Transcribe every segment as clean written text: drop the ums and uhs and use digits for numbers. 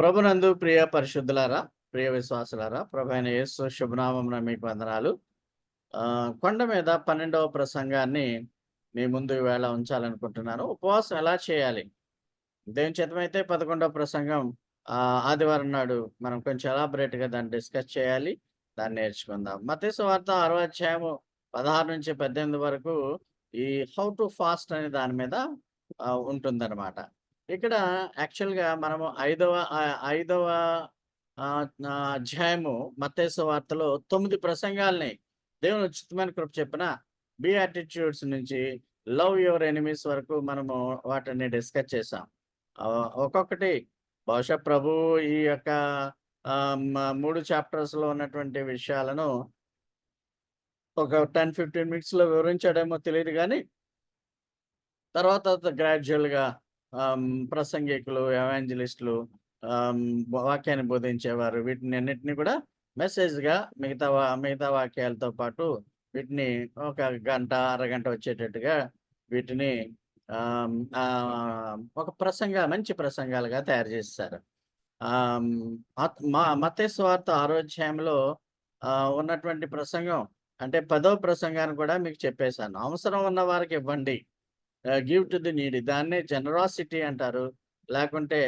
ప్రభునందు ప్రియ పరిశుద్ధులారా, ప్రియ విశ్వాసులారా, ప్రభైన యేసు శుభనామమున మీకు వందనాలు. కొండ మీద 12వ ప్రసంగాన్ని మీ ముందు ఈవేళ ఉంచాలనుకుంటున్నాను. ఉపవాసం ఎలా చేయాలి? దేవుని చిత్తమైతే 11వ ప్రసంగం ఆదివారం నాడు మనం కొంచెం ఎలాబొరేట్‌గా దాన్ని డిస్కస్ చేయాలి. దాన్ని నేర్చుకుందాం. మత్తయి సువార్త 6వ అధ్యాయము 16-18 వరకు ఈ హౌ టు ఫాస్ట్ అనే దాని మీద ఉంటుందన్నమాట. ఇక్కడ యాక్చువల్‌గా మనము ఐదవ అధ్యాయము మత్తయి సువార్తలో 9 ప్రసంగాల్ని దేవుని ఉచితమైన కృప చొప్పున బీయాటిట్యూడ్స్ నుంచి లవ్ యువర్ ఎనిమీస్ వరకు మనము వాటిని డిస్కస్ చేసాం. ఒక్కొక్కటి బహుశా ప్రభువు ఈ యొక్క 3 చాప్టర్స్‌లో ఉన్నటువంటి విషయాలను ఒక 10, 15 మినిట్స్‌లో వివరించాడేమో తెలీదు గానీ, తర్వాత గ్రాడ్యుయల్‌గా ప్రసంగికులు, ఎవాంజలిస్టులు, వాక్యాన్ని బోధించేవారు వీటినన్నిటిని కూడా మెసేజ్‌గా మిగతా వాక్యాలతో పాటు వీటిని ఒక గంట, అరగంట వచ్చేటట్టుగా వీటిని ఒక మంచి ప్రసంగాలుగా తయారు చేసేశారు. మత్తయి సువార్త 6వ అధ్యాయంలో ఉన్నటువంటి ప్రసంగం అంటే 10వ ప్రసంగాన్ని కూడా మీకు చెప్పేశాను. అవసరం ఉన్న వారికి ఇవ్వండి. గివ్ టు ది నీడీ దాన్నే జనరాసిటీ అంటారు. లేకుంటే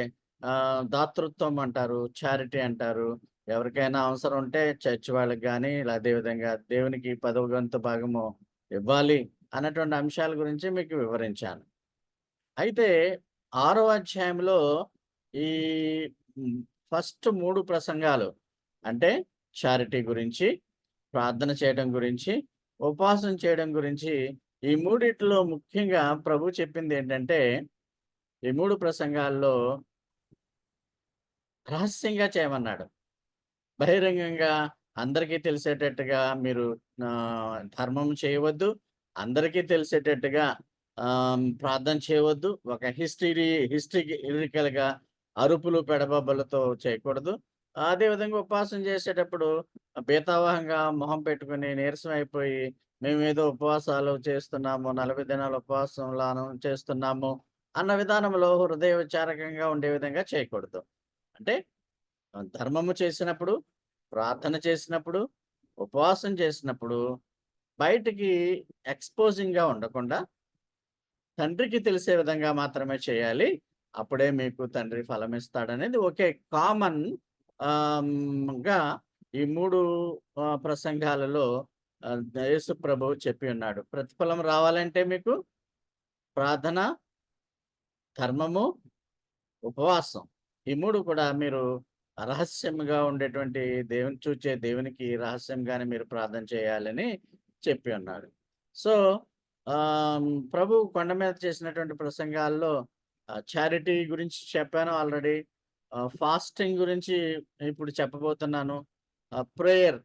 దాతృత్వం అంటారు. చారిటీ అంటారు. ఎవరికైనా అవసరం ఉంటే చర్చ్ వాళ్ళకి గాని, అదే విధంగా దేవునికి 10వ వంతు భాగము ఇవ్వాలి అన్నటువంటి అంశాల గురించి మీకు వివరించాను. అయితే 6వ అధ్యాయంలో ఈ ఫస్ట్ 3 ప్రసంగాలు అంటే చారిటీ గురించి, ప్రార్థన చేయడం గురించి, ఉపవాసం చేయడం గురించి ఈ మూడిట్లో ముఖ్యంగా ప్రభు చెప్పిందేంటంటే, ఈ 3 ప్రసంగాల్లో రహస్యంగా చేయమన్నాడు. బహిరంగంగా అందరికీ తెలిసేటట్టుగా మీరు ధర్మం చేయవద్దు. అందరికీ తెలిసేటట్టుగా ప్రార్థన చేయవద్దు. ఒక హిస్టరికల్‌గా అరుపులు, పెడబొబ్బలతో చేయకూడదు. అదే విధంగా ఉపవాసం చేసేటప్పుడు భీతావహంగా మొహం పెట్టుకొని నీరసం అయిపోయి మేమేదో ఉపవాసాలు చేస్తున్నాము, 40 దినాలు ఉపవాసంలాను చేస్తున్నాము అన్న విధానంలో హృదయ విచారకంగా ఉండే విధంగా చేయకూడదు. అంటే ధర్మము చేసినప్పుడు, ప్రార్థన చేసినప్పుడు, ఉపవాసం చేసినప్పుడు బయటికి ఎక్స్‌పోజింగ్‌గా ఉండకుండా తండ్రికి తెలిసే విధంగా మాత్రమే చేయాలి. అప్పుడే మీకు తండ్రి ఫలమిస్తాడనేది ఒకే కామన్ గా ఈ 3 ప్రసంగాలలో యేసు ప్రభువు చెప్పి ఉన్నాడు. ప్రతిఫలం రావాలంటే మీకు ప్రార్థన, ధర్మము, ఉపవాసం ఈ 3 కూడా మీరు రహస్యంగా ఉండేటువంటి చూచే దేవునికి రహస్యంగానే మీరు ప్రార్థన చేయాలని చెప్పి ఉన్నాడు. సో, ప్రభువు కొండ మీద చేసినటువంటి ప్రసంగాల్లో చారిటీ గురించి చెప్పాను ఆల్రెడీ. ఫాస్టింగ్ గురించి ఇప్పుడు చెప్పబోతున్నాను. ప్రేయర్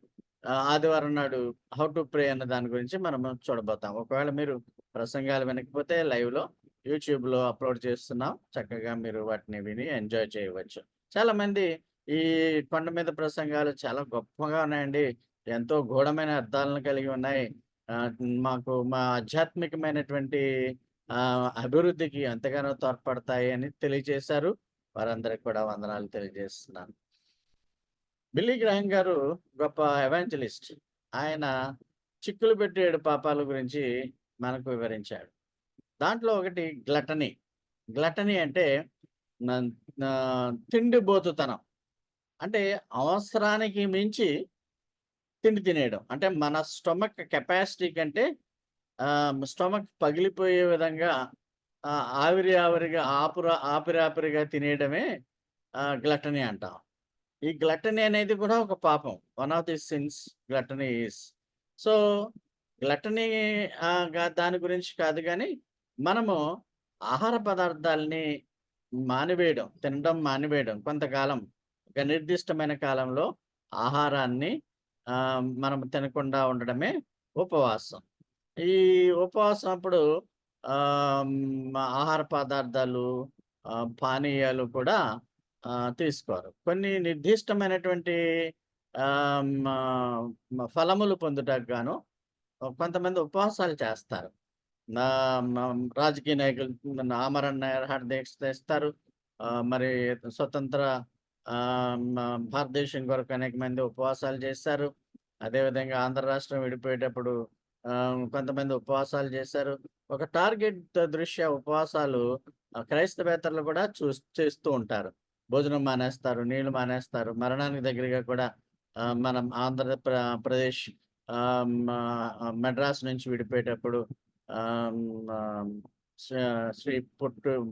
ఆదివారం నాడు హౌ టు ప్రే అన్న దాని గురించి మనము చూడబోతాం. ఒకవేళ మీరు ప్రసంగాలు వినకపోతే లైవ్‌లో యూట్యూబ్‌లో అప్‌లోడ్ చేస్తున్నాం. చక్కగా మీరు వాటిని విని ఎంజాయ్ చేయవచ్చు. చాలామంది ఈ కొండ మీద ప్రసంగాలు చాలా గొప్పగా ఉన్నాయండి. ఎంతో గూఢమైన అర్థాలను కలిగి ఉన్నాయి. మా ఆధ్యాత్మికమైనటువంటి అభివృద్ధికి ఎంతగానో తోడ్పడతాయి అని తెలియజేశారు. వారందరికి కూడా వందనాలు తెలియజేస్తున్నాను. బిల్లీ గ్రాహం గారు గొప్ప ఎవాంజలిస్ట్. ఆయన చిక్కులు పెట్టి 7 పాపాల గురించి మనకు వివరించాడు. దాంట్లో ఒకటి గ్లటనీ. గ్లటనీ అంటే తిండిబోతుతనం. అంటే అవసరానికి మించి తిండి తినేయడం. అంటే మన స్టొమక్ కెపాసిటీ కంటే స్టొమక్ పగిలిపోయే విధంగా ఆవిరిగా తినేయడమే గ్లటనీ అంటాం. ఈ గ్లటనీ అనేది కూడా ఒక పాపం. One of the sins gluttony is. So, gluttony దాని గురించి కాదు గానీ, మనము ఆహార పదార్థాల్ని తినడం మానివేయడం కొంతకాలం, ఒక నిర్దిష్టమైన కాలంలో ఆహారాన్ని మనం తినకుండా ఉండడమే ఉపవాసం. ఈ ఉపవాసం అప్పుడు ఆహార పదార్థాలు, పానీయాలు కూడా తీసుకోరు. కొన్ని నిర్దిష్టమైనటువంటి ఫలములు పొందుటకు గాను కొంతమంది ఉపవాసాలు చేస్తారు. నా మ రాజకీయ నాయకులు ఆమరణ నిరాహార దీక్ష చేస్తారు. మరి స్వతంత్ర భారతదేశం కొరకు అనేక మంది ఉపవాసాలు చేశారు. అదేవిధంగా ఆంధ్ర రాష్ట్రం విడిపోయేటప్పుడు కొంతమంది ఉపవాసాలు చేశారు. ఒక టార్గెట్ దృష్ట్యా ఉపవాసాలు క్రైస్తవేతరులు కూడా చేస్తూ ఉంటారు. భోజనం మానేస్తారు, నీళ్లు మానేస్తారు. మరణానికి దగ్గరగా కూడా మనం ప్రదేశ్ మద్రాస్ నుంచి విడిపోయేటప్పుడు ఆహ్, ఆహ్, శ్రీ శ్రీ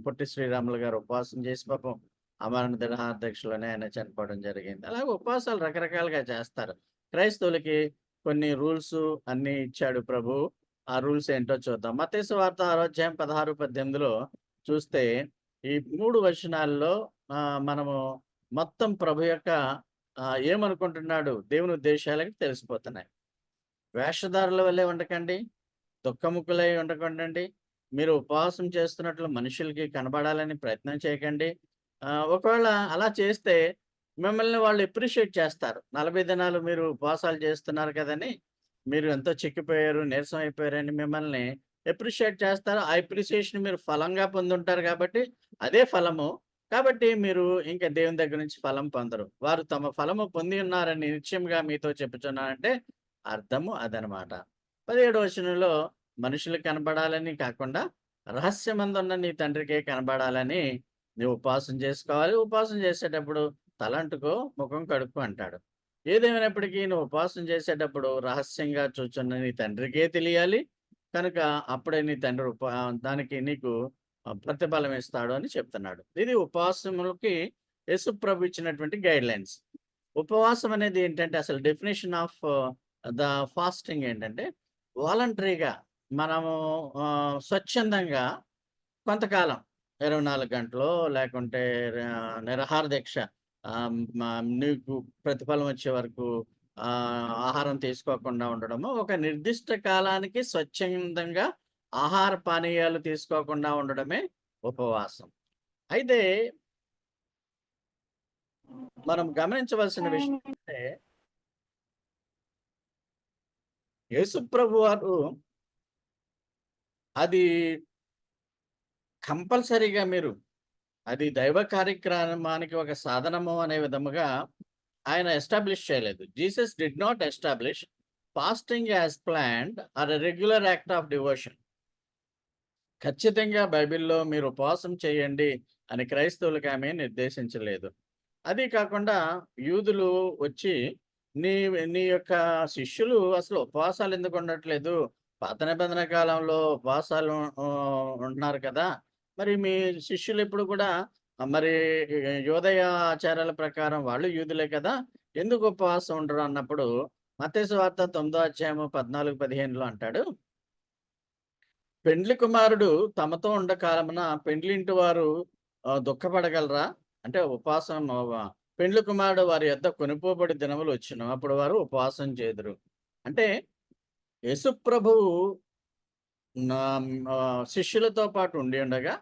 పొట్టి శ్రీరాములు గారు ఉపవాసం చేసి పాపం అమరణ దినోత్సవంలోనే ఆయన చనిపోవడం జరిగింది. అలాగే ఉపవాసాలు రకరకాలుగా చేస్తారు. క్రైస్తవులకి కొన్ని రూల్స్ అన్నీ ఇచ్చాడు ప్రభువు. ఆ రూల్స్ ఏంటో చూద్దాం. మత్తయి సువార్త 6 అధ్యాయం 16, 18లో చూస్తే ఈ 3 వచనాల్లో మనము మొత్తం ప్రభు యొక్క ఏమనుకుంటున్నాడు దేవుని ఉద్దేశాలకి తెలిసిపోతున్నాయి. వేషధారుల వలె ఉండకండి, దుఃఖముఖులై ఉండకండండి. మీరు ఉపవాసం చేస్తున్నట్లు మనుషులకి కనబడాలని ప్రయత్నం చేయకండి. ఒకవేళ అలా చేస్తే మిమ్మల్ని వాళ్ళు అప్రిషియేట్ చేస్తారు. 40 దినాలు మీరు ఉపవాసాలు చేస్తున్నారు కదని, మీరు ఎంతో చిక్కిపోయారు, నీరసం అయిపోయారని మిమ్మల్ని అప్రిషియేట్ చేస్తారు. ఆ అప్రిసియేషన్ మీరు ఫలంగా పొందుంటారు కాబట్టి, అదే ఫలము. కాబట్టి మీరు ఇంక దేవుని దగ్గర నుంచి ఫలం పొందరు. వారు తమ ఫలము పొంది ఉన్నారని నిశ్చయంగా మీతో చెప్పుచున్నానంటే అర్థము అదనమాట. 17వ వచనంలో మనుషులకు కనబడాలని కాకుండా, రహస్యమందున్న నీ తండ్రికే కనబడాలని నీవు ఉపవాసం చేసుకోవాలి. ఉపవాసం చేసేటప్పుడు తలంటుకో, ముఖం కడుక్కో అంటాడు. ఏదేమైనప్పటికీ నువ్వు ఉపవాసం చేసేటప్పుడు రహస్యంగా చూచున్న నీ తండ్రికే తెలియాలి. కనుక అప్పుడే నీ తండ్రి దానికి నీకు ప్రతిఫలం ఇస్తాడు అని చెప్తున్నాడు. ఇది ఉపవాసములకి యేసుప్రభు ఇచ్చినటువంటి గైడ్‌లైన్స్. ఉపవాసం అనేది ఏంటంటే అసలు డెఫినిషన్ ఆఫ్ ద ఫాస్టింగ్ ఏంటంటే వాలంటరీగా మనము స్వచ్ఛందంగా కొంతకాలం 24 గంటలో లేకుంటే నిరాహార దీక్ష నీకు ప్రతిఫలం వచ్చే వరకు ఆహారం తీసుకోకుండా ఉండడము. ఒక నిర్దిష్ట కాలానికి స్వచ్ఛందంగా ఆహార పానీయాలు తీసుకోకుండా ఉండడమే ఉపవాసం. అయితే మనం గమనించవలసిన విషయం ఏంటంటే యేసుప్రభు వారు అది కంపల్సరీగా మీరు అది దైవ కార్యక్రమానికి ఒక సాధనము అనే విధముగా ఆయన ఎస్టాబ్లిష్ చేయలేదు. Jesus did not establish fasting as planned or a regular act of devotion. ఖచ్చితంగా బైబిల్‌లో మీరు ఉపవాసం చేయండి అని క్రైస్తవులకు ఆమె నిర్దేశించలేదు. అదీ కాకుండా యూదులు వచ్చి నీ నీ యొక్క శిష్యులు అసలు ఉపవాసాలు ఎందుకు ఉండట్లేదు? పాత నిబంధన కాలంలో ఉపవాసాలు ఉంటున్నారు కదా! మరి మీ శిష్యులు ఎప్పుడు కూడా మరి యోదయ ఆచారాల ప్రకారం వాళ్ళు యూదులే కదా! ఎందుకు ఉపవాసం ఉండరు అన్నప్పుడు మత్తయి సువార్త 9 అధ్యాయము 14, 15లో అంటాడు. పెండ్లి కుమారుడు తమతో ఉండ కాలమున పెండ్లింటి వారు దుఃఖపడగలరా? అంటే ఉపవాసం పెండ్లి కుమారుడు వారి యొద్ద కొనిపోబడి దినములు వచ్చును. అప్పుడు వారు ఉపవాసం చేదురు. అంటే యేసు ప్రభువు శిష్యులతో పాటు ఉండి ఉండగా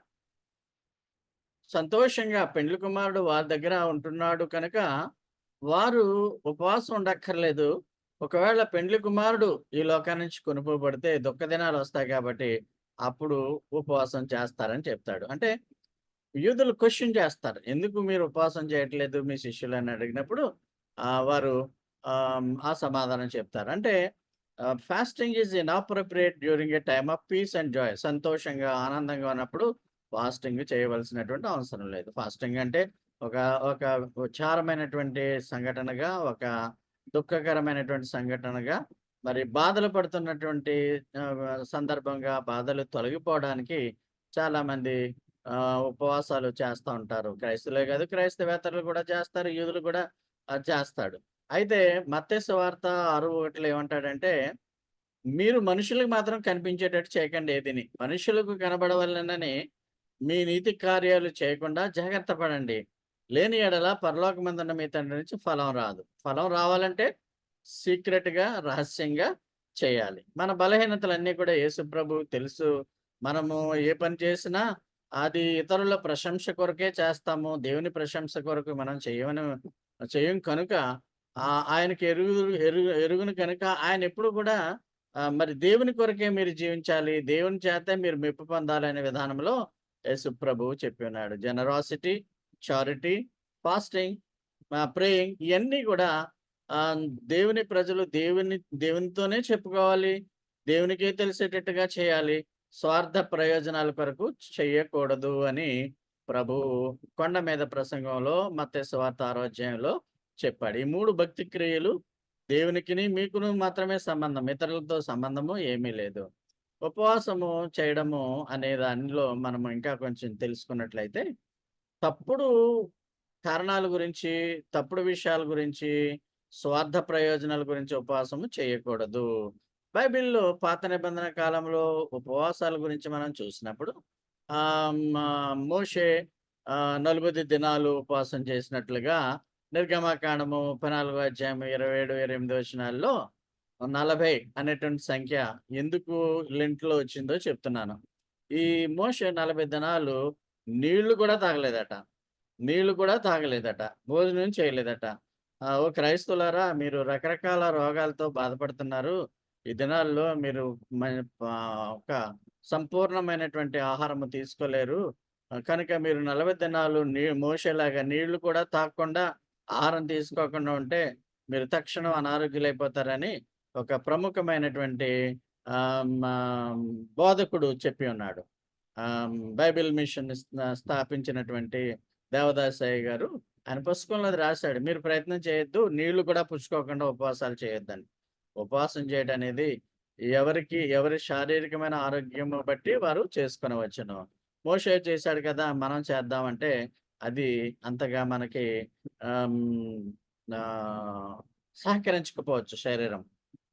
సంతోషంగా పెండ్లి కుమారుడు వారి దగ్గర ఉంటున్నాడు కనుక వారు ఉపవాసం ఉండక్కర్లేదు. ఒకవేళ పెండ్లి కుమారుడు ఈ లోకాన్ని నుంచి కొనుపోబడితే దుఃఖ దినాలు వస్తాయి కాబట్టి అప్పుడు ఉపవాసం చేస్తారని చెప్తాడు. అంటే యూదులు క్వెషన్ చేస్తారు. ఎందుకు మీరు ఉపవాసం చేయట్లేదు మీ శిష్యులని అడిగినప్పుడు వారు ఆ సమాధానం చెప్తారు. అంటే fasting is inappropriate during a time of peace and joy. సంతోషంగా, ఆనందంగా ఉన్నప్పుడు ఫాస్టింగ్ చేయవలసినటువంటి అవసరం లేదు. ఫాస్టింగ్ అంటే ఒక ఒక విచారమైనటువంటి సంఘటనగా, ఒక దుఃఖకరమైనటువంటి సంఘటనగా, మరి బాధలు పడుతున్నటువంటి సందర్భంగా బాధలు తొలగిపోవడానికి చాలామంది ఉపవాసాలు చేస్తా ఉంటారు. క్రైస్తవులే కాదు, క్రైస్తవేతరులు కూడా చేస్తారు. యూదులు కూడా చేస్తాడు. అయితే మత్తయి సువార్త 6:1లో ఏమంటాడంటే, మీరు మనుషులకు మాత్రం కనిపించేటట్టు చేయకండి ఏదిని. మనుషులకు కనబడవలెనని మీ నీతి కార్యాలు చేయకుండా జాగ్రత్త పడండి. లేని యెడల పరలోకమందున్న మీ తండ్రి నుంచి ఫలం రాదు. ఫలం రావాలంటే సీక్రెట్‌గా, రహస్యంగా చేయాలి. మన బలహీనతలన్నీ కూడా యేసుప్రభువుకి తెలుసు. మనము ఏ పని చేసినా అది ఇతరుల ప్రశంస కొరకే చేస్తాము. దేవుని ప్రశంస కొరకు మనం చెయ్యం కనుక ఆయనకి ఎరుగును కనుక ఆయనెప్పుడు కూడా మరి దేవుని కొరకే మీరు జీవించాలి. దేవుని చేతే మీరు మెప్పు పొందాలనే విధానంలో యేసు ప్రభువు చెప్పి ఉన్నాడు. జనరాసిటీ, చారిటీ, ఫాస్టింగ్ ప్రేయింగ్ ఇయన్నీ గూడా ఆహ్, దేవుని ప్రజలు దేవునితోనే చెప్పుకోవాలి. దేవునికే తెలిసేటట్టుగా చేయాలి. స్వార్థ ప్రయోజనాల కొరకు చెయ్యకూడదు అని ప్రభువు కొండ మీద ప్రసంగంలో మత్తయి సువార్త 6 అధ్యాయంలో చెప్పాడు. ఈ 3 భక్తి క్రియలు దేవునికిని, మీకును మాత్రమే సంబంధం. ఇతరులతో సంబంధము ఏమీ లేదు. ఉపవాసము చేయడము అనే దానిలో మనము ఇంకా కొంచెం తెలుసుకున్నట్లయితే, తప్పుడు కారణాల గురించి, తప్పుడు విషయాల గురించి, స్వార్థ ప్రయోజనాల గురించి ఉపవాసము చేయకూడదు. బైబిల్‌లో పాత నిబంధన కాలంలో ఉపవాసాల గురించి మనం చూసినప్పుడు ఆహ్, మ మోషే 40 దినాలు ఉపవాసం చేసినట్లుగా నిర్గమకాండము 34 అధ్యాయం 27, 28 వచనాల్లో 40 అనేటువంటి సంఖ్య ఎందుకు లెంట్‌లో వచ్చిందో చెప్తున్నాను. ఈ మోషే 40 దినాలు నీళ్లు కూడా తాగలేదట. నీళ్లు కూడా తాగలేదట. భోజనం చేయలేదట. ఓ క్రైస్తవులారా, మీరు రకరకాల రోగాలతో బాధపడుతున్నారు. ఈ దినాల్లో మీరు మ ఒక సంపూర్ణమైనటువంటి ఆహారము తీసుకోలేరు. కనుక మీరు 40 దినాలు మోషేలాగా నీళ్లు కూడా తాగకుండా, ఆహారం తీసుకోకుండా ఉంటే, మీరు తక్షణం అనారోగ్యులైపోతారని ఒక ప్రముఖమైనటువంటి మా బోధకుడు చెప్పి ఉన్నాడు. బైబిల్ మిషన్ స్థాపించినటువంటి దేవదాసయ్య గారు ఆయన పుస్తకంలో అది రాశాడు. మీరు ప్రయత్నం చేయొద్దు. నీళ్లు కూడా పుచ్చుకోకుండా ఉపవాసాలు చేయొద్దని. ఉపవాసం చేయడం అనేది ఎవరి శారీరకమైన ఆరోగ్యము బట్టి వారు చేసుకొనవచ్చును. మోషే చేశాడు కదా! మనం చేద్దామంటే అది అంతగా మనకి ఆహ్, హ్మ్, ఆహ్, సహకరించకపోవచ్చు శరీరం.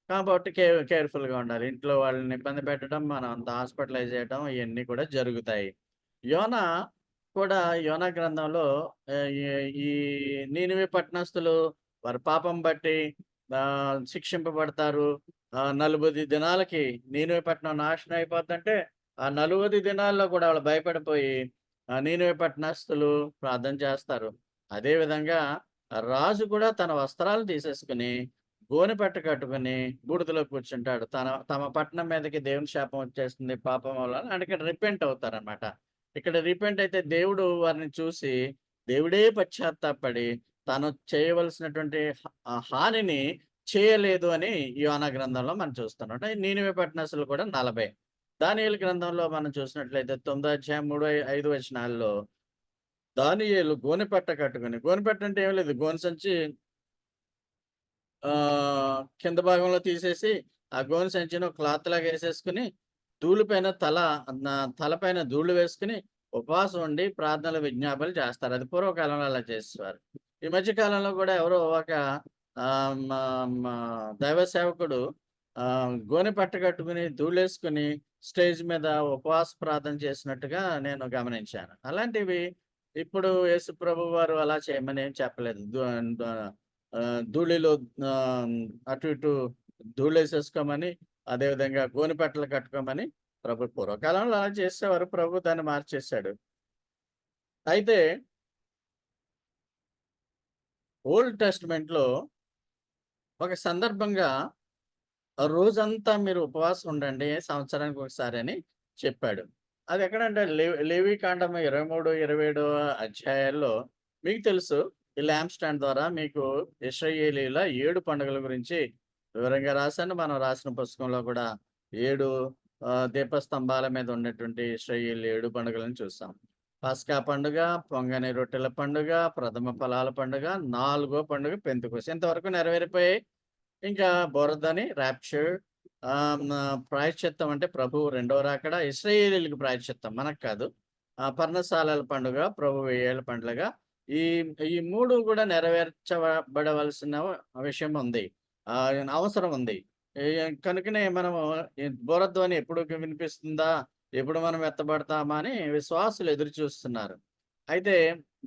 కాబట్టి కేర్‌ఫుల్‌గా ఉండాలి. ఇంట్లో వాళ్ళని ఇబ్బంది పెట్టడం, మనం అంత హాస్పిటలైజ్ చేయడం ఇయన్నీ కూడా జరుగుతాయి. యోనా కూడా యోనా గ్రంథంలో ఈ ఈ నీనివే పట్టణస్థులు వారి పాపం బట్టి శిక్షింపబడతారు. 40 దినాలకి నీనివే పట్టణం నాశనం అయిపోద్దంటే, ఆ 40 దినాల్లో కూడా వాళ్ళు భయపడిపోయి నీనివే పట్టణస్థులు ప్రార్థన చేస్తారు. అదే విధంగా రాజు కూడా తన వస్త్రాలు తీసేసుకొని గోనెపట్ట కట్టుకొని బూడిదలో కూర్చుంటాడు. తమ పట్టణం మీదకి దేవుని శాపం వచ్చేస్తుంది పాపం వల్ల. అంటే ఇక్కడ రిపెంట్ అవుతారనమాట. ఇక్కడ రిపెంట్ అయితే దేవుడు వారిని చూసి, దేవుడే పశ్చాత్తాపపడి, తాను చేయవలసినటువంటి హానిని చేయలేదు అని యోనా గ్రంథంలో మనం చూస్తున్నాం. నీనివే పట్టణస్తులు కూడా 40. దానియేలు గ్రంథంలో మనం చూసినట్లయితే 9 అధ్యాయం 3, 5 వచనాల్లో దానియేలు గోనెపట్ట కట్టుకొని, గోనెపట్ట అంటే ఏమి లేదు, గోనె సంచి కింద భాగంలో తీసేసి, ఆ గోనె సంచిని ఒక క్లాత్‌లాగా ఏసేసుకొని, ధూళి పైన తలపైన ధూళి వేసుకొని, ఉపవాసం ఉండి ప్రార్థనలు, విజ్ఞాపనలు చేస్తారు. అది పూర్వకాలంలో అలా చేసేవారు. ఈ మధ్య కాలంలో గూడా ఎవరో ఒక ఆహ్, మా మా దైవ సేవకుడు గోనె పట్ట కట్టుకొని, ధూళేసుకొని, స్టేజ్ మీద ఉపవాస ప్రార్థన చేసినట్టుగా నేను గమనించాను. అలాంటివి ఇప్పుడు యేసు ప్రభువు వారు అలా చేయమని ఏం చెప్పలేదు. ధూళిలో ఆహ్, అటు ఇటు ధూళేసేసుకోమని, అదేవిధంగా గోనెపట్టలు కట్టుకోమని పూర్వకాలంలో అలా చేసేవారు. ప్రభు దాన్ని మార్చేసాడు. అయితే ఓల్డ్ టెస్టమెంట్‌లో ఒక సందర్భంగా రోజంతా మీరు ఉపవాసం ఉండండి సంవత్సరానికి ఒకసారి అని చెప్పాడు. అదెక్కడంటే లేవికాండం 23, 27 అధ్యాయాల్లో మీకు తెలుసు. ఈ లాంప్ స్టాండ్ ద్వారా మీకు ఇశ్రాయేలీయుల 7 పండుగల గురించి వివరంగా రాశాను. మనం రాసిన పుస్తకంలో కూడా 7 దీపస్తంభాల మీద ఉన్నటువంటి ఇశ్రాయేలు 7 పండుగలను చూసాం. పస్కా పండుగ, పొంగని రొట్టెల పండుగ, ప్రథమ ఫలాల పండుగ, నాలుగో పండుగ పెంతెకొస్తు. ఇంతవరకు నెరవేరిపోయాయి. ఇంకా బురదని, రాప్చర్, ప్రాయశ్చిత్తం అంటే ప్రభువు రెండవ రాకడ, ఇశ్రాయేలీయులకి ప్రాయశ్చిత్తం మనకు కాదు. పర్ణశాలల పండుగ, ప్రభు వెయ్యేళ్ళ పండుగ. ఈ ఈ 3 కూడా నెరవేర్చబడవలసిన విషయం ఉంది. అవసరం ఉంది. ఈ కనుకనే మనము ఈ బురధ్వని ఎప్పుడు వినిపిస్తుందా? ఎప్పుడు మనం ఎత్తబడతామా అని విశ్వాసులు ఎదురు చూస్తున్నారు. అయితే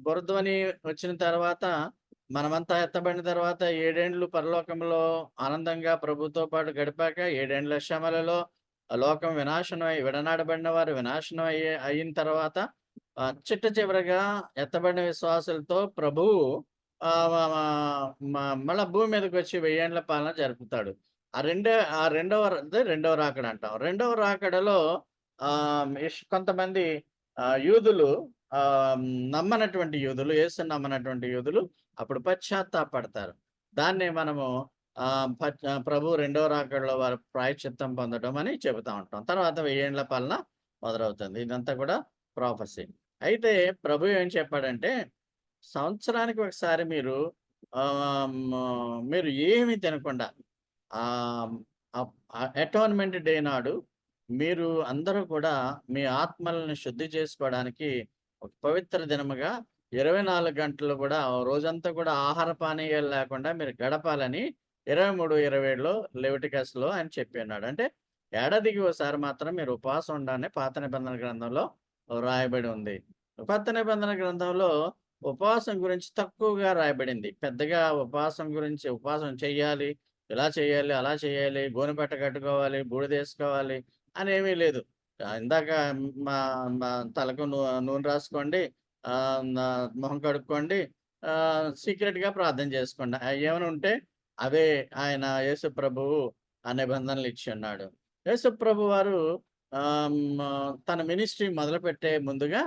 బురధ్వని వచ్చిన తర్వాత మనమంతా ఎత్తబడిన తర్వాత 7 ఏండ్లు పరలోకంలో ఆనందంగా ప్రభుతో పాటు గడిపాక 7 ఏండ్ల శ్రమలలో లోకం విడనాడబడిన వారు వినాశనం అయిన తర్వాత చిట్ట చివరగా ఎత్తబడిన విశ్వాసులతో ప్రభువు ఆహ్, మ మ మళ్ళా భూమి మీదకొచ్చి 1000 ఏండ్ల పాలన జరుపుతాడు. ఆ రెండవ రాకడ అంటాం. రెండవ రాకడలో కొంతమంది యూదులు నమ్మనటువంటి యూదులు, యేసుని నమ్మనటువంటి యూదులు అప్పుడు పశ్చాత్తాపపడతారు. దాన్నే మనము ప్రభు రెండో రాకడలో వారు ప్రాయశ్చిత్తం పొందడం అని చెబుతా ఉంటాం. తర్వాత 1000 ఏండ్ల పాలన మొదలవుతుంది. ఇదంతా కూడా ప్రొఫెసీ. అయితే ప్రభు ఏం చెప్పాడంటే, సంవత్సరానికి ఒకసారి మీరు మీరు ఏమి తినకుండా ఆహ్, అటాన్మెంట్ డే నాడు మీరు అందరూ కూడా మీ ఆత్మలను శుద్ధి చేసుకోవడానికి ఒక పవిత్ర దినముగా 24 గంటలు కూడా రోజంతా కూడా ఆహార పానీయాలు లేకుండా మీరు గడపాలని 23, 27లో లెవిటికస్‌లో ఆయన చెప్పి ఉన్నాడు. అంటే ఏడాదికి ఓసారి మాత్రం మీరు ఉపవాసం ఉండాలని పాత నిబంధన గ్రంథంలో రాయబడి ఉంది. కొత్త నిబంధన గ్రంథంలో ఉపవాసం గురించి తక్కువగా రాయబడింది. పెద్దగా ఉపవాసం గురించి ఉపవాసం చెయ్యాలి, ఇలా చేయాలి, అలా చేయాలి, గోనెపట్ట కట్టుకోవాలి, బూడిదేసుకోవాలి అనేమీ లేదు. ఇందాక మా మా తలకు నూనె రాసుకోండి, మొహం కడుక్కోండి, సీక్రెట్‌గా ప్రార్థన చేసుకోండి. ఏమైనా ఉంటే అవే ఆయన యేసు ప్రభువు ఆ నిబంధనలు ఇచ్చున్నాడు. యేసు ప్రభు వారు తన మినిస్ట్రీ మొదలుపెట్టే ముందుగా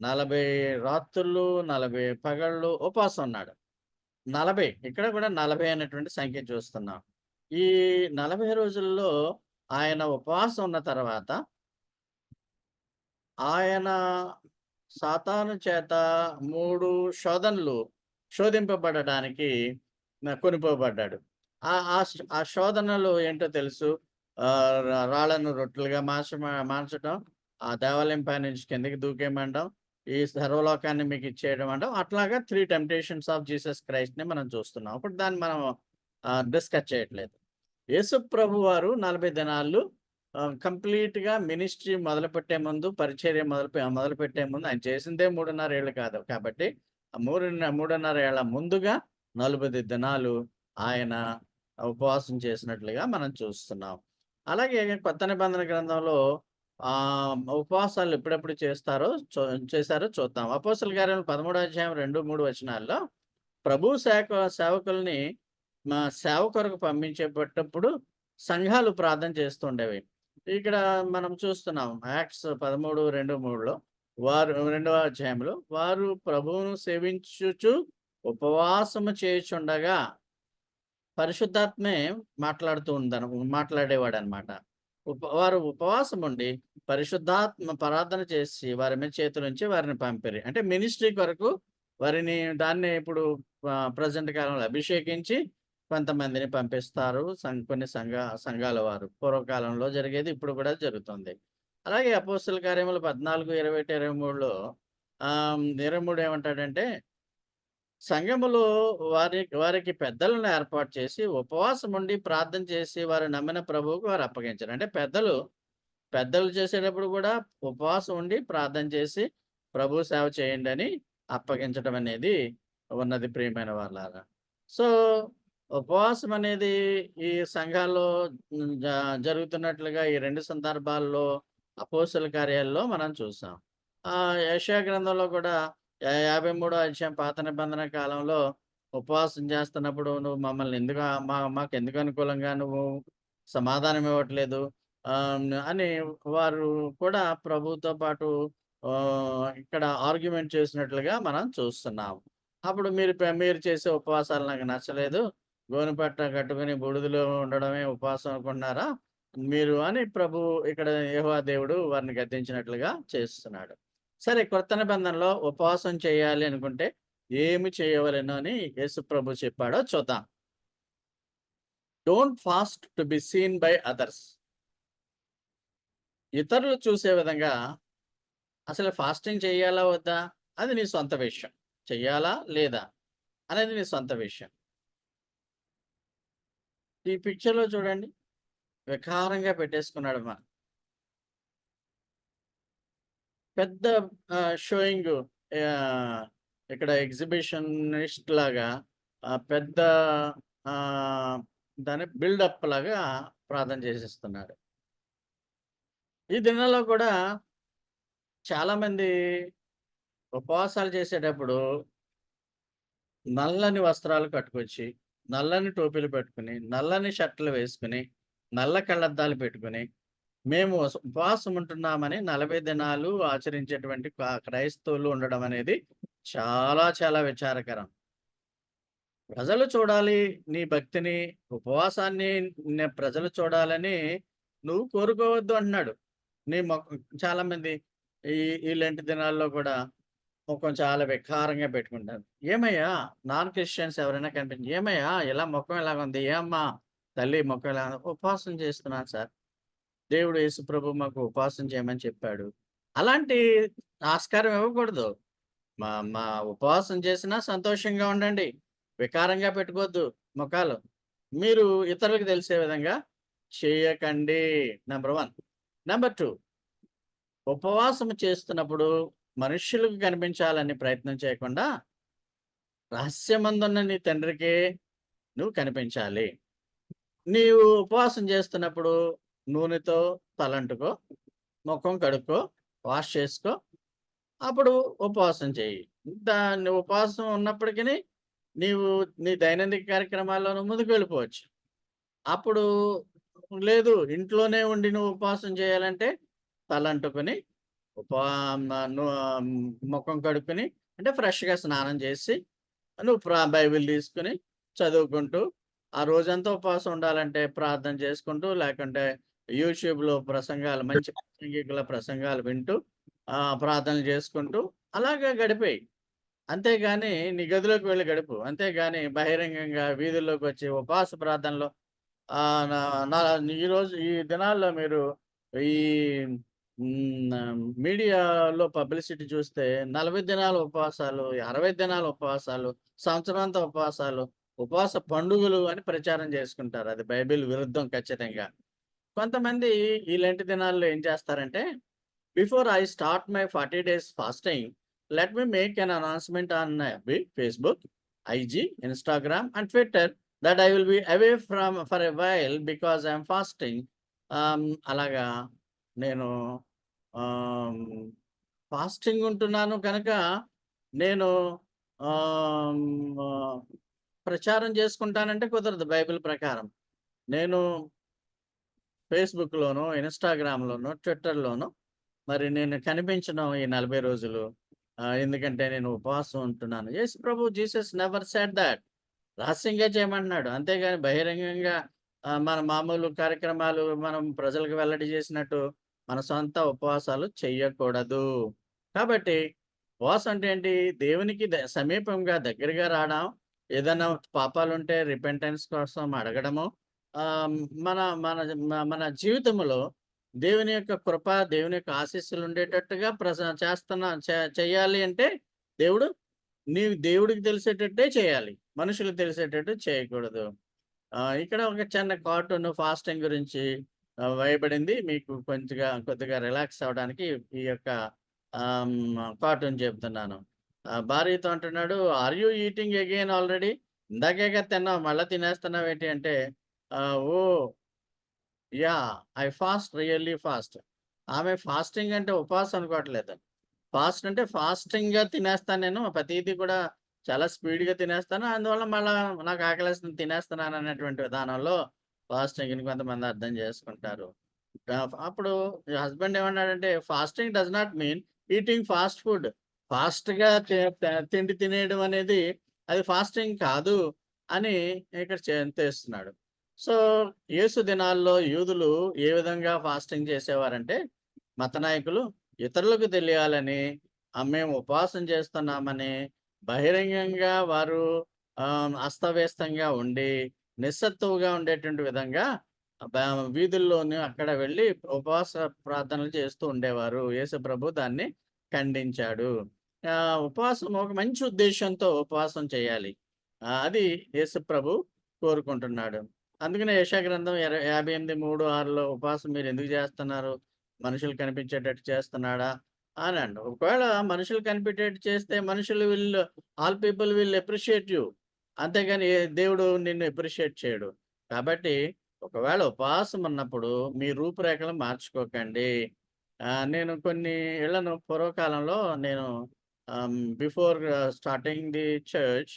40 రాత్రులు, 40 పగళ్ళు ఉపవాసం ఉన్నాడు. 40 ఇక్కడ కూడా 40 అనేటువంటి సంఖ్య చూస్తున్నాం. ఈ 40 రోజుల్లో ఆయన ఉపవాసం ఉన్న తర్వాత, ఆయన సాతాను చేత 3 శోధనలు శోధింపబడడానికి కొనిపోబడ్డాడు. ఆ శోధనలు ఏంటో తెలుసు. రాళ్ళను రొట్టెలుగా మార్చటం, ఆ దేవాలయం పైనుంచి కిందకి దూకేయమండం, ఈ సర్వలోకాన్ని మీకు ఇచ్చేయడం అనడం. అట్లాగా 3 టెంప్టేషన్స్ ఆఫ్ జీసస్ క్రైస్ట్‌ని మనం చూస్తున్నాం. ఇప్పుడు దాన్ని మనం డిస్కస్ చేయట్లేదు. యేసు ప్రభువారు 40 దినాలు కంప్లీట్‌గా మినిస్ట్రీ మొదలుపెట్టే ముందు, పరిచర్య మొదలుపెట్టే ముందు ఆయన చేసిందే 3.5 ఏళ్ళు కాదు. కాబట్టి ఆ 3.5 ఏళ్ల ముందుగా 40 దినాలు ఆయన ఉపవాసం చేసినట్లుగా మనం చూస్తున్నాం. అలాగే కొత్త నిబంధన గ్రంథంలో ఉపవాసాలు ఎప్పుడెప్పుడు చేశారో చూద్దాం. అపోస్తల కార్యాలు 13 అధ్యాయం 2, 3 వచనాల్లో ప్రభు సేవకుల్ని సేవ కొరకు పంపించేటప్పుడు సంఘాలు ప్రార్థన చేస్తుండేవి. ఇక్కడ మనం చూస్తున్నాం యాక్ట్స్ 13, 2, 3లో వారు 2వ అధ్యాయంలో వారు ప్రభువును సేవించుచు ఉపవాసము చేయుచుండగా పరిశుద్ధాత్మే మాట్లాడేవాడనమాట. వారు ఉపవాసం ఉండి పరిశుద్ధాత్మ ప్రార్థన చేసి వారి మీద చేతులుంచి వారిని పంపిరి. అంటే మినిస్ట్రీ కొరకు వారిని దాన్ని ఇప్పుడు ప్రెజెంట్ కాలంలో అభిషేకించి కొంతమందిని పంపిస్తారు. కొన్ని సంఘాల వారు. పూర్వకాలంలో జరిగేది ఇప్పుడు కూడా జరుగుతుంది. అలాగే అపోస్తల కార్యములు 14, 21, 23లో 23 ఏమంటాడంటే, సంఘములో వారికి పెద్దలను ఏర్పాటు చేసి ఉపవాసం ఉండి ప్రార్థన చేసి వారు నమ్మిన ప్రభువుకు వారు అప్పగించారు. అంటే పెద్దలు చేసేటప్పుడు కూడా ఉపవాసం ఉండి ప్రార్థన చేసి ప్రభు సేవ చేయండి అని అప్పగించడం అనేది ఉన్నది ప్రియమైన వాళ్ళారా. సో, ఉపవాసం అనేది ఈ సంఘాల్లో జరుగుతున్నట్లుగా ఈ 2 సందర్భాల్లో అపోస్తల కార్యాల్లో మనం చూసాం. యెషయా గ్రంథంలో కూడా 53 అధ్యాయం పాత నిబంధన కాలంలో ఉపవాసం చేస్తున్నప్పుడు నువ్వు మమ్మల్ని ఎందుకు మాకెందుకు అనుకూలంగా నువ్వు సమాధానం ఇవ్వట్లేదు అని వారు కూడా ప్రభువుతో పాటు ఇక్కడ ఆర్గ్యుమెంట్ చేసినట్లుగా మనం చూస్తున్నాం. అప్పుడు మీరు చేసే ఉపవాసాలు నాకు నచ్చలేదు. గోనెపట్ట కట్టుకొని బూడిదలో ఉండడమే ఉపవాసం అనుకుంటున్నారా మీరు అని ప్రభు ఇక్కడ యెహోవా దేవుడు వారిని గద్దించినట్లుగా చేస్తున్నాడు. సరే, కొత్త నిబంధనలో ఉపవాసం చేయాలి అనుకుంటే ఏమి చేయవలెను అని యేసు ప్రభు చెప్పాడో చూద్దాం. Don't fast to be seen by others. ఇతరులు చూసే విధంగా అసలు ఫాస్టింగ్ చేయాలా వద్దా అది నీ సొంత విషయం. చెయ్యాలా లేదా అనేది నీ సొంత విషయం. ఈ పిక్చర్‌లో చూడండి. వికారంగా పెట్టేసుకున్నాడు పెద్ద షోయింగు ఇక్కడ ఎగ్జిబిషనిస్ట్ లాగా పెద్ద దాన్ని బిల్డప్ లాగా ప్రార్థన చేసేస్తున్నాడు. ఈ దినాల్లో కూడా చాలామంది ఉపవాసాలు చేసేటప్పుడు నల్లని వస్త్రాలు కట్టుకొచ్చి, నల్లని టోపీలు పెట్టుకొని, నల్లని షర్టులు వేసుకొని, నల్ల కళ్ళద్దాలు పెట్టుకొని, మేము ఉపవాసం ఉంటున్నామని 40 దినాలు ఆచరించేటువంటి క్రైస్తవులు ఉండడం అనేది చాలా చాలా విచారకరం. ప్రజలు చూడాలి నీ భక్తిని, ఉపవాసాన్ని ప్రజలు చూడాలని నువ్వు కోరుకోవద్దు అంటున్నాడు. నీ చాలామంది ఈ ఈ లెంట్ దినాల్లో కూడా ముఖం చాలా వికారంగా పెట్టుకుంటారు. "ఏమయ్యా నాన్ క్రిస్టియన్స్ ఎవరైనా కనిపించి, ఏమయ్యా ఇలా మొఖం ఇలాగుంది? ఏమ్మా తల్లి మొఖం ఇలా ఉంది?" "ఉపవాసం చేస్తున్నాను సార్. దేవుడు యేసుప్రభు మాకు ఉపవాసం చేయమని చెప్పాడు." అలాంటి ఆస్కారం ఇవ్వకూడదు. మా మా ఉపవాసం చేసినా సంతోషంగా ఉండండి. వికారంగా పెట్టుకోవద్దు మొఖాలు. మీరు ఇతరులకు తెలిసే విధంగా చేయకండి. నంబర్ 1. నంబర్ 2, ఉపవాసం చేస్తున్నప్పుడు మనుష్యులకు కనిపించాలని ప్రయత్నం చేయకుండా, రహస్యమందున్న నీ తండ్రికే నువ్వు కనిపించాలి. నీవు ఉపవాసం చేస్తున్నప్పుడు నూనెతో తలంటుకో, ముఖం కడుక్కో, వాష్ చేసుకో. అప్పుడు ఉపవాసం చెయ్యి. ఉపవాసం ఉన్నప్పటికిని నీవు నీ దైనందిక కార్యక్రమాల్లో నువ్వు ముందుకు వెళ్ళిపోవచ్చు. అప్పుడు లేదు ఇంట్లోనే ఉండి నువ్వు ఉపవాసం చేయాలంటే తలంటుకొని ఉపా మ ను ముఖం కడుక్కొని అంటే ఫ్రెష్‌గా స్నానం చేసి నువ్వు బైబిల్ తీసుకొని చదువుకుంటూ, ఆ రోజంతా ఉపవాసం ఉండాలంటే ప్రార్థన చేసుకుంటూ, లేకుంటే యూట్యూబ్‌లో ప్రసంగాలు మంచి ప్రసంగికుల ప్రసంగాలు వింటూ, ప్రార్థనలు చేసుకుంటూ అలాగా గడిపేయి. అంతేగాని నీ గదిలోకి వెళ్లి గడుపు. అంతేగాని బహిరంగంగా వీధుల్లోకొచ్చి ఉపవాస ప్రార్థనలో ఆహ్, నా నా ఈరోజు ఈ దినాల్లో మీరు ఈ మీడియాలో పబ్లిసిటీ చూస్తే 40 దినాల ఉపవాసాలు, 60 దినాల ఉపవాసాలు, సంవత్సరాంత ఉపవాసాలు, ఉపవాస పండుగలు అని ప్రచారం చేసుకుంటారు. అది బైబిల్ విరుద్ధం ఖచ్చితంగా. కొంతమంది ఈ లెంట్ దినాల్లో ఏం చేస్తారంటే, before I start my 40 days fasting, let me make an announcement on Facebook, IG, Instagram and Twitter that I will be away from for a while because I am fasting. అలాగా నేను ఆహ్, fasting ఉంటున్నాను కనుక నేను ఆహ్, ఆహ్, ప్రచారం చేసుకుంటానంటే కుదరదు బైబిల్ ప్రకారం. నేను ఫేస్‌బుక్‌లోనో, ఇన్‌స్టాగ్రామ్‌లోనో, ట్విట్టర్‌లోనో మరి నేను కనిపించను ఈ 40 రోజులు. ఎందుకంటే నేను ఉపవాసం ఉంటున్నాను. యేసు ప్రభు జీసస్ నెవర్ సెడ్ థట్. రహస్యంగా చేయమంటున్నాడు. అంతేగాని బహిరంగంగా మన మామూలు కార్యక్రమాలు మనం ప్రజలకు వెల్లడి చేసినట్టు మన సొంత ఉపవాసాలు చెయ్యకూడదు. కాబట్టి ఉపవాసం అంటే ఏంటి? దేవునికి సమీపంగా దగ్గరగా రావడం, ఏదైనా పాపాలుంటే రిపెంటెన్స్ కోసం అడగడము. ఆహ్, మన మన మన జీవితంలో దేవుని యొక్క కృప, దేవుని యొక్క ఆశీస్సులు ఉండేటట్టుగా చేస్తున్నా చెయ్యాలి అంటే దేవుడు నీవు దేవుడికి తెలిసేటట్టే చేయాలి. మనుషులకు తెలిసేటట్టు చేయకూడదు. ఇక్కడ ఒక చిన్న కార్టూన్ ఫాస్టింగ్ గురించి వేయబడింది. మీకు కొద్దిగా రిలాక్స్ అవ్వడానికి ఈ యొక్క కార్టూన్ చెప్తున్నాను. భార్యతో అంటున్నాడు, "are you eating again already?" ఇందాకేగా తిన్నావు మళ్ళా తినేస్తున్నావేంటి అంటే, oh! Yeah! I fast really fast. ఆమె ఫాస్టింగ్ అంటే ఉపవాసం అనుకోవట్లేదు. ఫాస్ట్ అంటే ఫాస్టింగ్‌గా తినేస్తాను నేను. ప్రతీది కూడా చాలా స్పీడ్‌గా తినేస్తాను. అందువల్ల మళ్ళా నాకు ఆకలేస్తుంది తినేస్తున్నాను అనేటువంటి విధానంలో ఫాస్టింగ్‌ని కొంతమంది అర్థం చేసుకుంటారు. అప్పుడు హస్బెండ్ ఏమన్నాడంటే, "fasting does not mean eating fast food." ఫాస్ట్‌గా తిండి తినేయడం అనేది అది ఫాస్టింగ్ కాదు అని ఇక్కడ తెస్తున్నాడు. సో, యేసు దినాల్లో యూదులు ఏ విధంగా ఫాస్టింగ్ చేసేవారంటే, మత నాయకులు ఇతరులకు తెలియాలని, మేము ఉపవాసం చేస్తున్నామని బహిరంగంగా వారు అస్తవ్యస్తంగా ఉండి, నిస్సత్తువగా ఉండేటువంటి విధంగా బ వీధుల్లోని అక్కడ వెళ్ళి ఉపవాస ప్రార్థనలు చేస్తూ ఉండేవారు. యేసుప్రభు దాన్ని ఖండించాడు. ఉపవాసం ఒక మంచి ఉద్దేశ్యంతో ఉపవాసం చేయాలి. అది యేసుప్రభు కోరుకుంటున్నాడు. అందుకనే యెషయా గ్రంథం 58:3, 6లో ఉపవాసం మీరెందుకు చేస్తున్నారు? మనుషులు కనిపించేటట్టు చేస్తున్నాడా? అనండి. ఒకవేళ మనుషులు కనిపెట్టేట్టు చేస్తే మనుషులు all people will appreciate you. అంతేగాని దేవుడు నిన్ను అప్రిషియేట్ చేయడు. కాబట్టి ఒకవేళ ఉపవాసం ఉన్నప్పుడు మీ రూపురేఖలు మార్చుకోకండి. నేను కొన్ని ఏళ్లను పూర్వకాలంలో నేను before starting the church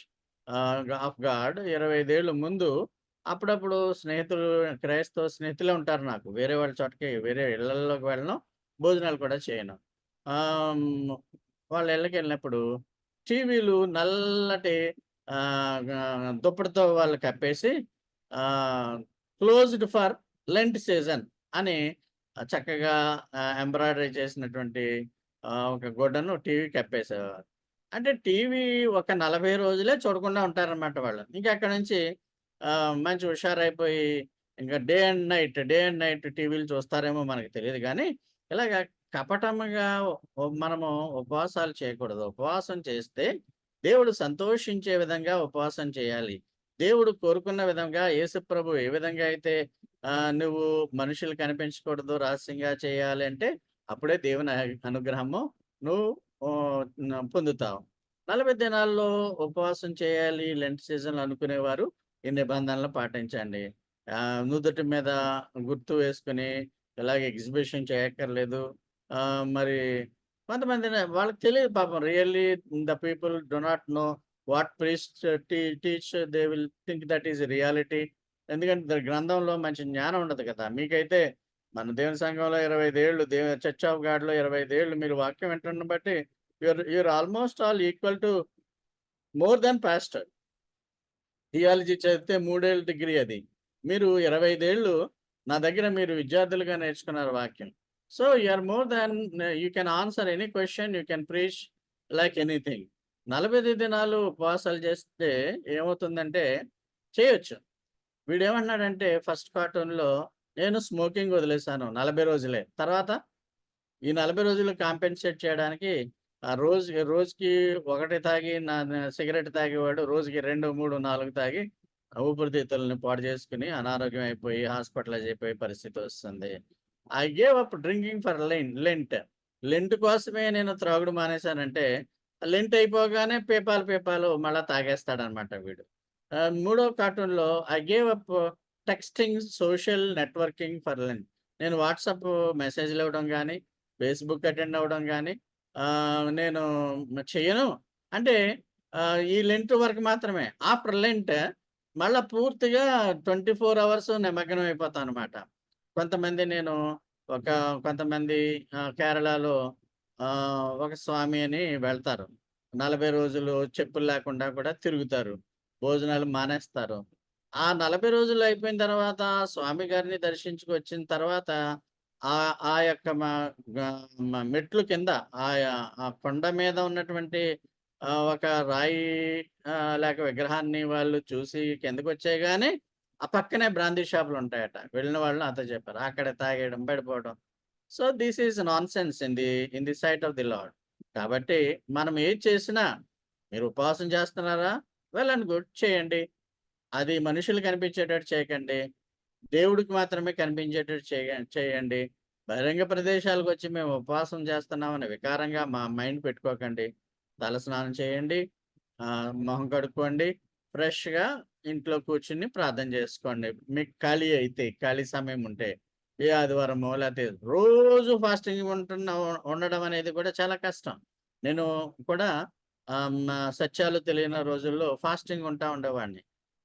of God 25 ఏళ్ల ముందు అప్పుడప్పుడు స్నేహితులు, క్రైస్తవ స్నేహితులే ఉంటారు నాకు. వేరే వాళ్ళ చోటకి, వేరే ఇళ్ళల్లోకి వెళ్ళను. భోజనాలు కూడా చేయను. వాళ్ళ ఇళ్ళకెళ్ళినప్పుడు టీవీలు నల్లటి దుప్పటితో వాళ్ళు కప్పేసి ఆహ్, క్లోజ్డ్ ఫర్ లెంట్ సీజన్ అని చక్కగా ఎంబ్రాయిడరీ చేసినటువంటి ఒక గుడ్డను టీవీకి కప్పేసేవారు. అంటే టీవీ ఒక 40 రోజులే చూడకుండా ఉంటారనమాట వాళ్ళు. ఇంకా అక్కడి నుంచి మంచి హుషారైపోయి ఇంకా డే అండ్ నైట్ టీవీలు చూస్తారేమో మనకు తెలీదు గానీ, ఇలాగ కపటముగా మనము ఉపవాసాలు చేయకూడదు. ఉపవాసం చేస్తే దేవుడు సంతోషించే విధంగా ఉపవాసం చేయాలి. దేవుడు కోరుకున్న విధంగా యేసుప్రభు ఏ విధంగా అయితే నువ్వు మనుషులు కనిపించకూడదు, రహస్యంగా చేయాలి అంటే అప్పుడే దేవుని అనుగ్రహము నువ్వు పొందుతావు. 40 దినాల్లో ఉపవాసం చేయాలి లెంట్ సీజన్‌లో అనుకునేవారు ఈ నిబంధనలు పాటించండి. నుదుటి మీద గుర్తు వేసుకొని ఇలాగ ఎగ్జిబిషన్ చేయక్కర్లేదు. మరి కొంతమందిని వాళ్ళకి తెలియదు పాపం really the people do not know what priest teach they will think that is reality. ఎందుకంటే గ్రంథంలో మంచి జ్ఞానం ఉండదు కదా! మీకైతే మన దేవుని సంఘంలో 25 ఏళ్ళు, చర్చ్ ఆఫ్ గాడ్‌లో 25 ఏళ్ళు మీరు వాక్యం వింటున్న బట్టి you're almost all equal to more than pastor. Theology చదివితే 3 ఏళ్ల డిగ్రీ అది. మీరు 25 ఏళ్ళు నా దగ్గర మీరు విద్యార్థులుగా నేర్చుకున్నారు వాక్యం. So, you are more than you can answer any question. You can preach like anything. 45 దినాలు ఉపవాసాలు చేస్తే ఏమవుతుందంటే చేయొచ్చు. వీడేమంటున్నాడంటే ఫస్ట్ కార్టూన్‌లో నేను స్మోకింగ్ వదిలేసాను 40 రోజులే. తర్వాత ఈ 40 రోజులు కాంపెన్సేట్ చేయడానికి రోజుకి ఒకటి తాగి సిగరెట్ తాగేవాడు రోజుకి 2, 3, 4 తాగి ఊపిరితిత్తులని పాడు చేసుకొని అనారోగ్యం అయిపోయి హాస్పిటలైజ్ అయిపోయే పరిస్థితి వస్తుంది. I gave up drinking for Lent. Lent కోసమే నేను త్రాగుడు మానేశానంటే, లెంట్ అయిపోగానే పీపాలు మళ్ళా తాగేస్తాడనమాట వీడు. మూడో కార్టూన్‌లో I gave up texting social networking for Lent. నేను వాట్సాప్ మెసేజ్‌లు ఇవ్వడం గాని, ఫేస్‌బుక్ అటెండ్ అవ్వడం గాని నేను చెయ్యను. అంటే ఈ లెంట్ వరకు మాత్రమే. ఆఫ్టర్ లెంట్ మళ్ళా పూర్తిగా 24 అవర్స్ నిమగ్నం అయిపోతానన్నమాట. కొంతమంది నేను ఒక కొంతమంది కేరళలో ఒక స్వామి అని వెళ్తారు. 40 రోజులు చెప్పులు లేకుండా కూడా తిరుగుతారు. భోజనాలు మానేస్తారు. ఆ 40 రోజులు అయిపోయిన తర్వాత స్వామి గారిని దర్శించుకొచ్చిన తర్వాత ఆ యొక్క గ మెట్లు కింద ఆ కొండ మీద ఉన్నటువంటి ఒక రాయి లేక విగ్రహాన్ని వాళ్ళు చూసి కిందకొచ్చేయగానే ఆ పక్కనే బ్రాందీ షాపులుంటాయట. వెళ్ళిన వాళ్ళు నాతో చెప్పారు. అక్కడ తాగేయడం, పడిపోవడం. So, this is nonsense in the sight of the Lord. కాబట్టి మనం ఏది చేసినా మీరు ఉపవాసం చేస్తున్నారా? వెల్ అండ్ గుడ్ చేయండి. అది మనుషులు కనిపించేటట్టు చేయకండి. దేవుడికి మాత్రమే కనిపించేటట్టు చేయండి. బహిరంగ ప్రదేశాలకొచ్చి మేము ఉపవాసం చేస్తున్నామని వికారంగా మైండ్ పెట్టుకోకండి. తలస్నానం చేయండి. మొహం కడుక్కోండి. ఫ్రెష్‌గా ఇంట్లో కూర్చొని ప్రార్థన చేసుకోండి. మీకు ఖాళీ సమయం ఉంటే. ఏ ఆదివారమో లేతే రోజు ఫాస్టింగ్ ఉండడం అనేది కూడా చాలా కష్టం. నేను కూడా సత్యాలు తెలియని రోజుల్లో ఫాస్టింగ్ ఉండేవాడిని.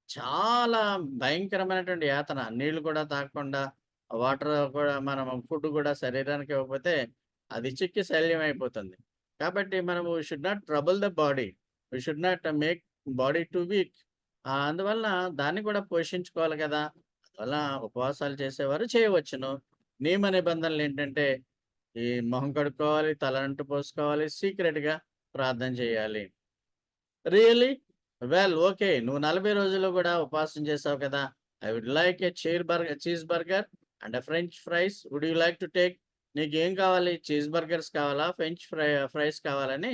చాలా భయంకరమైనటువంటి యాతన. నీళ్లు కూడా తాగకుండా, వాటర్ కూడా మనం ఫుడ్ కూడా శరీరానికి ఇవ్వకపోతే అది చిక్కి శల్యమైపోతుంది. కాబట్టి మనము should not trouble the body. We should not make body to weak. అందువలన దాన్ని కూడా పోషించుకోవాలి కదా! అందువల్ల ఉపవాసాలు చేసేవారు చేయవచ్చును. నియమ నిబంధనలేంటంటే, ఈ మొహం కడుక్కోవాలి, తలంటు పోసుకోవాలి, సీక్రెట్‌గా ప్రార్థన చేయాలి. రియల్లీ? Well okay. నువ్వు 40 రోజులు గూడా ఉపవాసం చేసావు కదా! I would like a cheese burger and French fries. Would you like to take? నీకేం కావాలి? చీజ్ బర్గర్స్ కావాలా? ఫ్రైస్ కావాలని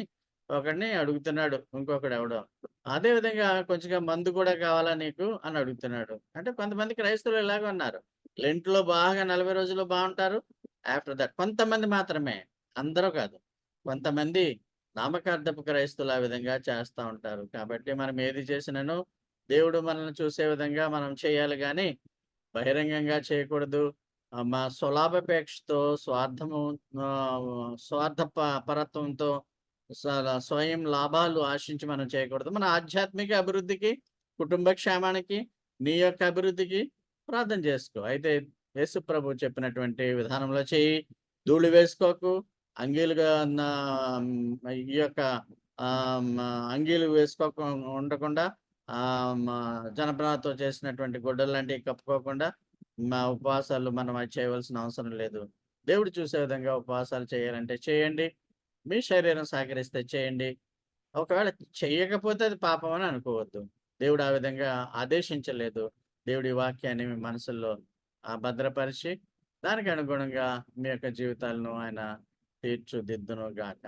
ఒకడిని అడుగుతున్నాడు ఇంకొకడెవడో. అదే విధంగా కొంచెంగా మందు కూడా కావాలా నీకు? అని అడుగుతున్నాడు. అంటే కొంతమంది క్రైస్తవులు ఇలాగే ఉన్నారు. లెంట్‌లో బాగా 40 రోజులు బావుంటారు. ఆఫ్టర్ థట్ కొంతమంది మాత్రమే. అందరూ కాదు. కొంతమంది నామకార్థపు క్రైస్తవులు ఆ విధంగా చేస్తా ఉంటారు. కాబట్టి మనం ఏది చేసినను దేవుడు మనల్ని చూసే విధంగా మనం చేయాలి గానీ, బహిరంగంగా చేయకూడదు. మా స్వలాభాపేక్షతో స్వార్థ పరత్వంతో స్వయం లాభాలు ఆశించి మనం చేయకూడదు. మన ఆధ్యాత్మిక అభివృద్ధికి, కుటుంబ క్షేమానికి, నీ యొక్క అభివృద్ధికి ప్రార్థన చేసుకో. అయితే యేసు ప్రభువు చెప్పినటువంటి విధానంలో చెయ్యి. ధూళి వేసుకోకు. అంగీలుగా నా ఈ యొక్క అంగీలు వేసుకోక ఉండకుండా జనపనారతో చేసినటువంటి గుడ్డల్లాంటివి కప్పుకోకుండా ఉపవాసాలు మనం అది చేయవలసిన అవసరం లేదు. దేవుడు చూసే విధంగా ఉపవాసాలు చేయాలంటే చేయండి. మీ శరీరం సహకరిస్తే చేయండి. ఒకవేళ చెయ్యకపోతే అది పాపం అని అనుకోవద్దు. దేవుడు ఆ విధంగా ఆదేశించలేదు. దేవుడి వాక్యాన్ని మీ మనసుల్లో భద్రపరిచి, దానికి అనుగుణంగా మీ యొక్క జీవితాలను ఆయన తీర్చుదిద్దును గాక.